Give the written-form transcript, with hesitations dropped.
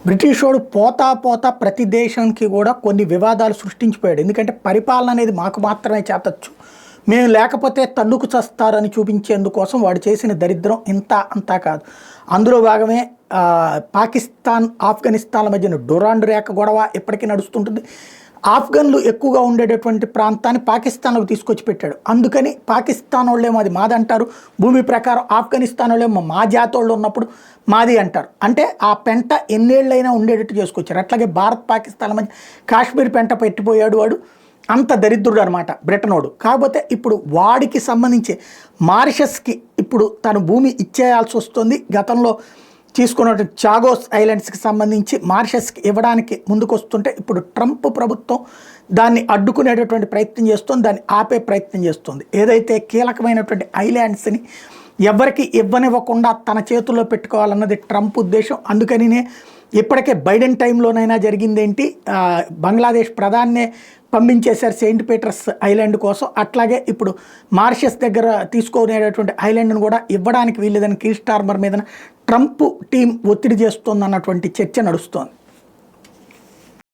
British వాడు పోతా పోతా ప్రతి దేశానికి కూడా కొన్ని వివాదాలు సృష్టించిపోయాడు. ఎందుకంటే పరిపాలన అనేది మాకు మాత్రమే చేతచ్చు, మేము లేకపోతే తన్నుకు చస్తారని చూపించేందుకోసం వాడు చేసిన దరిద్రం ఇంత అంతా కాదు. అందులో భాగమే పాకిస్తాన్ ఆఫ్ఘనిస్తాన్ల మధ్యన డొరాండ్ రేఖ గొడవ ఎప్పటికీ నడుస్తుంటుంది. ఆఫ్ఘన్లు ఎక్కువగా ఉండేటటువంటి ప్రాంతాన్ని పాకిస్తాన్లోకి తీసుకొచ్చి పెట్టాడు. అందుకని పాకిస్తాన్ వాళ్ళేమో అది మాదంటారు, భూమి ప్రకారం ఆఫ్ఘనిస్తాన్ వాళ్ళేమో మా జాతోళ్ళు ఉన్నప్పుడు మాది అంటారు. అంటే ఆ పెంట ఎన్నేళ్ళైనా ఉండేటట్టు చేసుకొచ్చారు. అట్లాగే భారత్ పాకిస్తాన్ల మధ్య కాశ్మీర్ పెంట పెట్టిపోయాడు వాడు. అంత దరిద్రుడు అనమాట బ్రిటనోడు. కాకపోతే ఇప్పుడు వాడికి సంబంధించి మారిషస్కి ఇప్పుడు తను భూమి ఇచ్చేయాల్సి వస్తుంది. గతంలో తీసుకున్నటువంటి చాగోస్ ఐలాండ్స్కి సంబంధించి మారిషస్కి ఇవ్వడానికి ముందుకు వస్తుంటే ఇప్పుడు ట్రంప్ ప్రభుత్వం దాన్ని అడ్డుకునేటటువంటి ప్రయత్నం చేస్తుంది, దాన్ని ఆపే ప్రయత్నం చేస్తుంది. ఏదైతే కీలకమైనటువంటి ఐలాండ్స్ని ఎవరికి ఇవ్వనివ్వకుండా తన చేతుల్లో పెట్టుకోవాలన్నది ట్రంప్ ఉద్దేశం. అందుకనినే ఇప్పటికే బైడెన్ టైంలోనైనా జరిగిందేంటి, బంగ్లాదేశ్ ప్రధాన్నే పంపించేశారు సెయింట్ పీటర్స్ ఐలాండ్ కోసం. అట్లాగే ఇప్పుడు మారిషస్ దగ్గర తీసుకునేటటువంటి ఐలాండ్ను కూడా ఇవ్వడానికి వీల్లేదని కీర్ స్టార్మర్ మీద ట్రంప్ టీం ఒత్తిడి చేస్తోందన్నటువంటి చర్చ నడుస్తోంది.